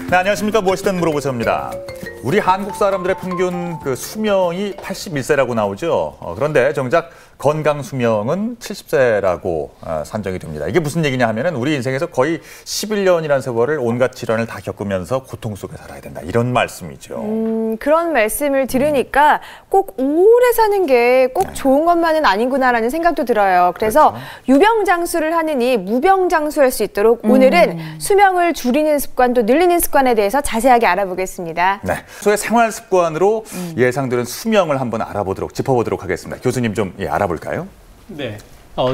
네, 안녕하십니까. 무엇이든 물어보셔입니다. 우리 한국 사람들의 평균 수명이 81세라고 나오죠. 그런데 정작 건강 수명은 70세라고 산정이 됩니다. 이게 무슨 얘기냐 하면은 우리 인생에서 거의 11년이라는 세월을 온갖 질환을 다 겪으면서 고통 속에 살아야 된다. 이런 말씀이죠. 그런 말씀을 들으니까 꼭 오래 사는 게 꼭 좋은 것만은 아니구나라는 생각도 들어요. 그래서 그렇죠. 유병장수를 하느니 무병장수할 수 있도록 오늘은 수명을 줄이는 습관 또 늘리는 습관에 대해서 자세하게 알아보겠습니다. 네, 소의 생활 습관으로 예상되는 수명을 한번 짚어보도록 하겠습니다. 교수님 좀 알아볼까요? 네.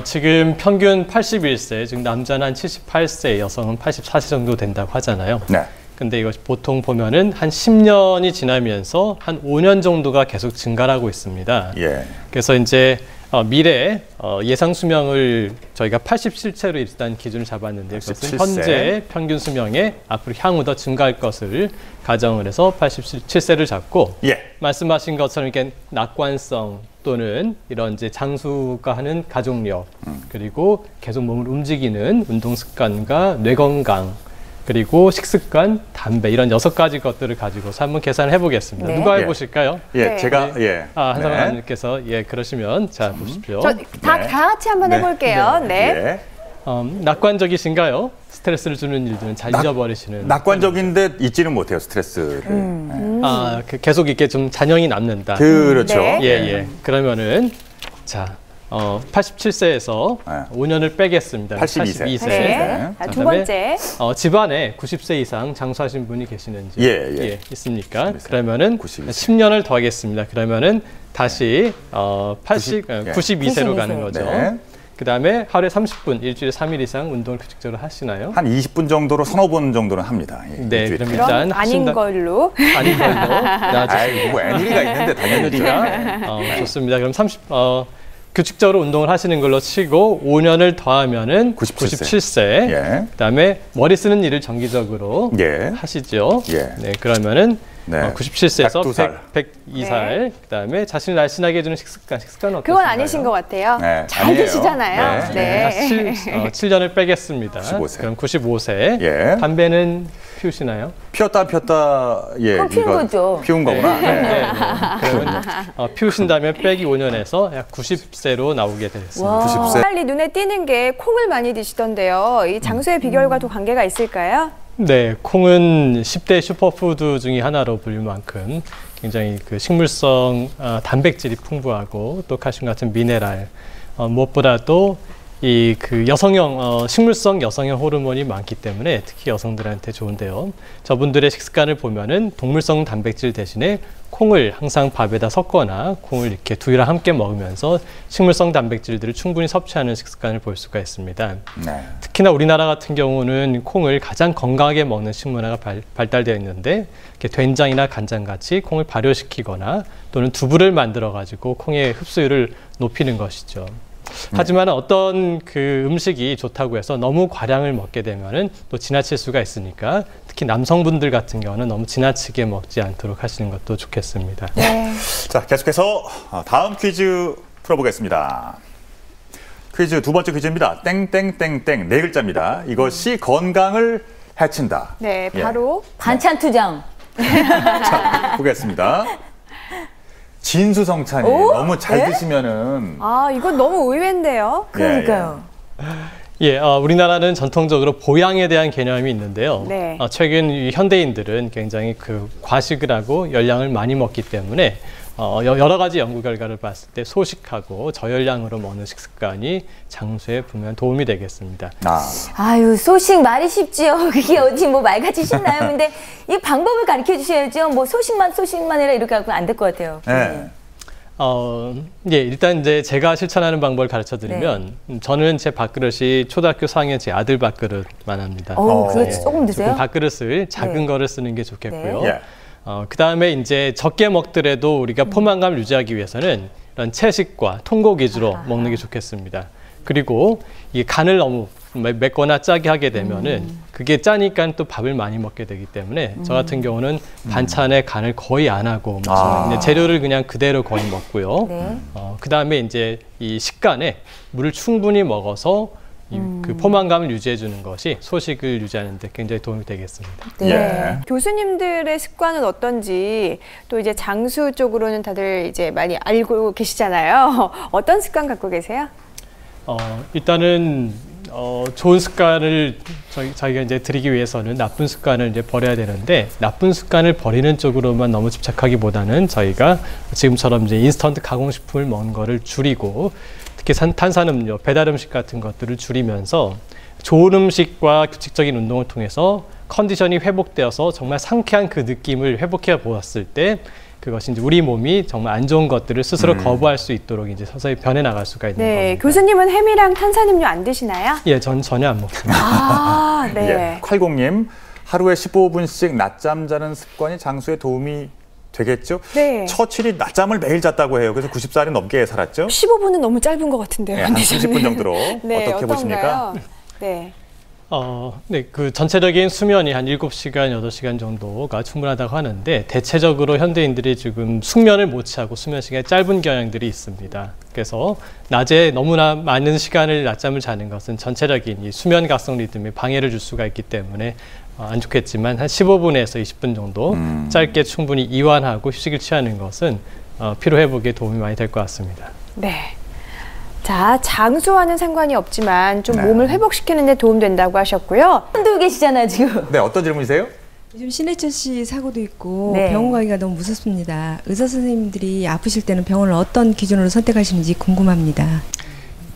지금 평균 81세, 즉 남자는 한 78세, 여성은 84세 정도 된다고 하잖아요. 네. 근데 이것이 보통 보면은 한 10년이 지나면서 한 5년 정도가 계속 증가하고 있습니다. 예. 그래서 이제 미래 예상 수명을 저희가 87세로 일단 기준을 잡았는데 그것은 87세. 현재 평균 수명에 앞으로 향후 더 증가할 것을 가정을 해서 87세를 잡고 예. 말씀하신 것처럼 이렇게 낙관성 또는 이런 이제 장수가 하는 가족력 그리고 계속 몸을 움직이는 운동 습관과 뇌 건강 그리고 식습관, 담배 이런 6가지 것들을 가지고서 한번 계산을 해보겠습니다. 네. 누가 해보실까요? 예, 네. 제가 한상환님께서 그러시면 자 보십시오. 다 같이 한번 해볼게요. 네. 낙관적이신가요? 스트레스를 주는 일들은 잘 잊어버리시는. 낙관적인데 잊지는 못해요, 스트레스를. 계속 이렇게 좀 잔영이 남는다. 그렇죠. 네. 예. 그러면은 자 87세에서 5년을 빼겠습니다. 82세. 네. 자, 두 번째. 집안에 90세 이상 장수하신 분이 계시는지 있습니까? 92세. 그러면은 92세. 10년을 더하겠습니다. 그러면은 다시 92세로 가는 거죠. 네. 그다음에 하루에 30분, 일주일에 3일 이상 운동을 규칙적으로 하시나요? 한 20분 정도로 서너 번 정도는 합니다. 네, 일주일에. 그럼 그럼 일단 아닌 걸로. 아닌 걸로. 아이, 뭐 애누리가 있는데 당연히. 좋습니다. 그럼 규칙적으로 운동을 하시는 걸로 치고 5년을 더하면은 97세. 예. 그다음에 머리 쓰는 일을 정기적으로 하시죠. 예. 네, 그러면은 네. 97세에서 102살. 102살. 그다음에 자신을 날씬하게 해주는 식습관 어떠신가요? 그건 아니신 것 같아요. 네, 잘 아니에요. 드시잖아요. 네. 7년을 빼겠습니다. 95세. 그럼 95세. 예. 담배는 피우시나요? 피웠다 그럼 피운 거죠. 피운 거구나. 네. 그러면 피우신다면 빼기 5년에서 약 90세로 나오게 되겠습니다. 90세. 빨리 눈에 띄는 게 콩을 많이 드시던데요. 이 장수의 비결과도 관계가 있을까요? 네, 콩은 10대 슈퍼푸드 중에 하나로 불릴 만큼 굉장히 그 식물성 단백질이 풍부하고 또 칼슘 같은 미네랄 무엇보다도 이 그 여성형 식물성 여성형 호르몬이 많기 때문에 특히 여성들한테 좋은데요. 저분들의 식습관을 보면은 동물성 단백질 대신에 콩을 항상 밥에다 섞거나 콩을 이렇게 두유랑 함께 먹으면서 식물성 단백질들을 충분히 섭취하는 식습관을 볼 수가 있습니다. 네. 특히나 우리나라 같은 경우는 콩을 가장 건강하게 먹는 식문화가 발달되어 있는데 이렇게 된장이나 간장 같이 콩을 발효시키거나 또는 두부를 만들어 가지고 콩의 흡수율을 높이는 것이죠. 하지만 어떤 그 음식이 좋다고 해서 너무 과량을 먹게 되면은 또 지나칠 수가 있으니까 특히 남성분들 같은 경우는 너무 지나치게 먹지 않도록 하시는 것도 좋겠습니다. 네. 자, 계속해서 다음 퀴즈 풀어보겠습니다. 퀴즈 두 번째 퀴즈입니다. 땡땡땡땡 네 글자입니다. 이것이 건강을 해친다. 네, 바로 반찬 투정. 자, 보겠습니다. 진수성찬이 너무 잘 드시면은 이건 너무 의외인데요. 그러니까요. 우리나라는 전통적으로 보양에 대한 개념이 있는데요. 네. 최근 이 현대인들은 굉장히 그 과식을 하고 열량을 많이 먹기 때문에 여러 가지 연구 결과를 봤을 때 소식하고 저열량으로 먹는 식습관이 장수에 분명 도움이 되겠습니다. 아유, 소식 말이 쉽지요. 그게 어디 뭐 말같이 쉽나요? 근데 이 방법을 가르쳐 주셔야죠. 뭐 소식만 해라 이렇게 하고는 안 될 것 같아요. 네. 일단 이제 제가 실천하는 방법을 가르쳐 드리면 저는 제 밥그릇이 초등학교 4학년 제 아들 밥그릇만 합니다. 그거 조금 드세요? 밥그릇을 작은 거를 쓰는 게 좋겠고요. 네. 그다음에 이제 적게 먹더라도 우리가 포만감을 유지하기 위해서는 이런 채식과 통곡 위주로 먹는 게 좋겠습니다. 그리고 이 간을 너무 맵거나 짜게 하게 되면은 그게 짜니까 또 밥을 많이 먹게 되기 때문에 저 같은 경우는 반찬에 간을 거의 안 하고 먹습니다. 재료를 그냥 그대로 거의 먹고요. 그다음에 이제 이 식간에 물을 충분히 먹어서 그 포만감을 유지해 주는 것이 소식을 유지하는 데 굉장히 도움이 되겠습니다. 네. 예. 교수님들의 습관은 어떤지 또 이제 장수 쪽으로는 다들 이제 많이 알고 계시잖아요. 어떤 습관 갖고 계세요? 일단은 좋은 습관을 저희가 이제 드리기 위해서는 나쁜 습관을 이제 버려야 되는데 나쁜 습관을 버리는 쪽으로만 너무 집착하기보다는 저희가 지금처럼 이제 인스턴트 가공식품을 먹는 거를 줄이고 특히 탄산음료, 배달음식 같은 것들을 줄이면서 좋은 음식과 규칙적인 운동을 통해서 컨디션이 회복되어서 정말 상쾌한 그 느낌을 회복해 보았을 때 그것이 이제 우리 몸이 정말 안 좋은 것들을 스스로 거부할 수 있도록 이제 서서히 변해 나갈 수가 있는 네, 겁니다. 교수님은 햄이랑 탄산음료 안 드시나요? 예, 전 전혀 안 먹습니다. 아, 네. 예. 80님, 하루에 15분씩 낮잠 자는 습관이 장수에 도움이 되겠죠? 네. 처칠이 낮잠을 매일 잤다고 해요. 그래서 90살이 넘게 살았죠? 15분은 너무 짧은 것 같은데요. 네, 한 30분 정도로. 네, 어떻게 보십니까? 네. 네, 그 전체적인 수면이 한 7시간, 8시간 정도가 충분하다고 하는데 대체적으로 현대인들이 지금 숙면을 못 취하고 수면 시간이 짧은 경향들이 있습니다. 그래서 낮에 너무나 많은 시간을 낮잠을 자는 것은 전체적인 이 수면 각성 리듬에 방해를 줄 수가 있기 때문에 안 좋겠지만 한 15분에서 20분 정도 짧게 충분히 이완하고 휴식을 취하는 것은 피로 회복에 도움이 많이 될 것 같습니다. 네. 자, 장수와는 상관이 없지만 좀 네. 몸을 회복시키는 데 도움된다고 하셨고요. 흔들고 계시잖아요, 지금. 네, 어떤 질문이세요? 요즘 신해철 씨 사고도 있고 네. 병원 가기가 너무 무섭습니다. 의사 선생님들이 아프실 때는 병원을 어떤 기준으로 선택하시는지 궁금합니다.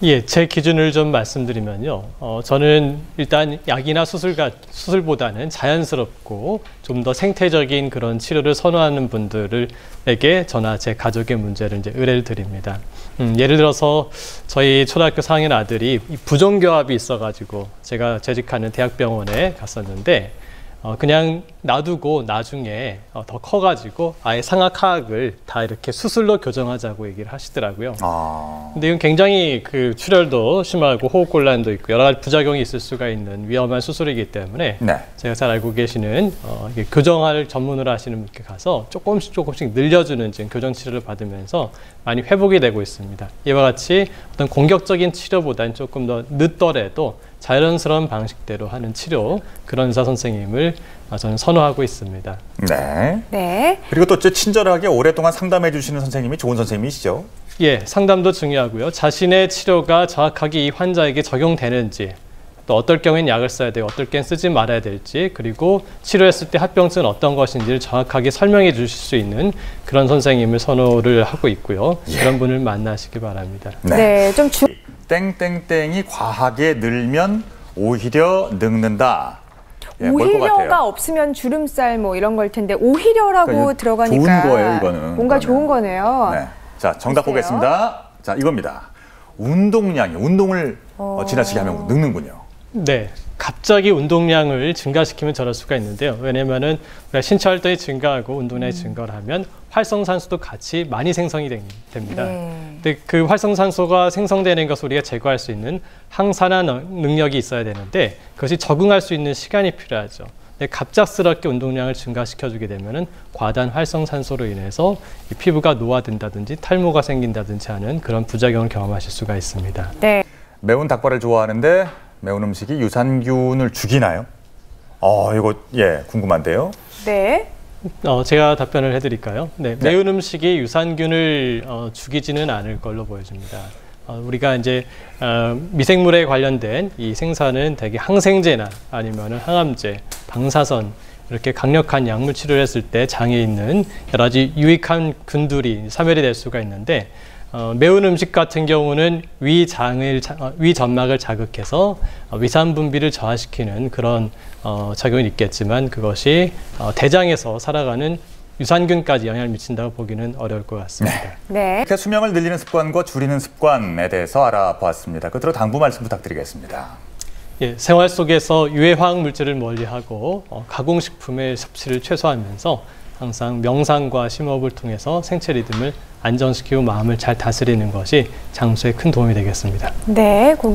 예, 제 기준을 좀 말씀드리면요. 저는 일단 약이나 수술보다는 자연스럽고 좀 더 생태적인 그런 치료를 선호하는 분들에게 저나 제 가족의 문제를 이제 의뢰를 드립니다. 예를 들어서 저희 초등학교 4학년 아들이 부종교합이 있어가지고 제가 재직하는 대학병원에 갔었는데 그냥 놔두고 나중에 더 커가지고 아예 상하하악을 다 이렇게 수술로 교정하자고 얘기를 하시더라고요. 근데 이건 굉장히 그 출혈도 심하고 호흡곤란도 있고 여러 가지 부작용이 있을 수가 있는 위험한 수술이기 때문에 네. 제가 잘 알고 계시는 이게 교정을 전문으로 하시는 분께 가서 조금씩 늘려주는 지금 교정 치료를 받으면서 많이 회복이 되고 있습니다. 이와 같이 어떤 공격적인 치료보다는 조금 더 늦더라도 자연스러운 방식대로 하는 치료, 그런 의사 선생님을 저는 선호하고 있습니다. 네. 네. 그리고 또 친절하게 오랫동안 상담해 주시는 선생님이 좋은 선생님이시죠? 예, 상담도 중요하고요. 자신의 치료가 정확하게 이 환자에게 적용되는지, 또 어떨 경우엔 약을 써야 되고 어떨 경우엔 쓰지 말아야 될지, 그리고 치료했을 때 합병증은 어떤 것인지를 정확하게 설명해 주실 수 있는 그런 선생님을 선호를 하고 있고요. 그런 분을 만나시기 바랍니다. 네, 좀 땡땡땡이 과하게 늘면 오히려 늙는다. 예, 뭘것 오히려가 같아요? 없으면 주름살 뭐 이런 걸 텐데 오히려라고 그러니까 들어가니까 좋은 거예요, 이거는. 뭔가 그러면. 좋은 거네요. 네. 자, 정답 보세요. 보겠습니다. 자, 이겁니다. 운동을 지나치게 하면 늙는군요. 네, 갑자기 운동량을 증가시키면 저럴 수가 있는데요. 왜냐면은 우리가 신체 활동이 증가하고 운동량이 증가를 하면 활성산소도 같이 많이 생성이 됩니다. 근데 그 활성산소가 생성되는 것을 우리가 제거할 수 있는 항산화 능력이 있어야 되는데 그것이 적응할 수 있는 시간이 필요하죠. 근데 갑작스럽게 운동량을 증가시켜주게 되면은 과다한 활성산소로 인해서 이 피부가 노화된다든지 탈모가 생긴다든지 하는 그런 부작용을 경험하실 수가 있습니다. 네. 매운 닭발을 좋아하는데 매운 음식이 유산균을 죽이나요? 이거 궁금한데요. 네. 제가 답변을 해드릴까요? 네, 매운 음식이 유산균을 죽이지는 않을 걸로 보여집니다. 우리가 이제 미생물에 관련된 이 생산은 대개 항생제나 아니면 항암제, 방사선 이렇게 강력한 약물 치료를 했을 때 장에 있는 여러 가지 유익한 균들이 사멸이 될 수가 있는데 매운 음식 같은 경우는 위점막을 자극해서 위산 분비를 저하시키는 그런 작용이 있겠지만 그것이 대장에서 살아가는 유산균까지 영향을 미친다고 보기는 어려울 것 같습니다. 네. 이렇게 수명을 늘리는 습관과 줄이는 습관에 대해서 알아보았습니다. 끝으로 당부 말씀 부탁드리겠습니다. 예, 생활 속에서 유해 화학 물질을 멀리하고 가공식품의 섭취를 최소화하면서 항상 명상과 심호흡을 통해서 생체 리듬을 안정시키고 마음을 잘 다스리는 것이 장수에 큰 도움이 되겠습니다. 네.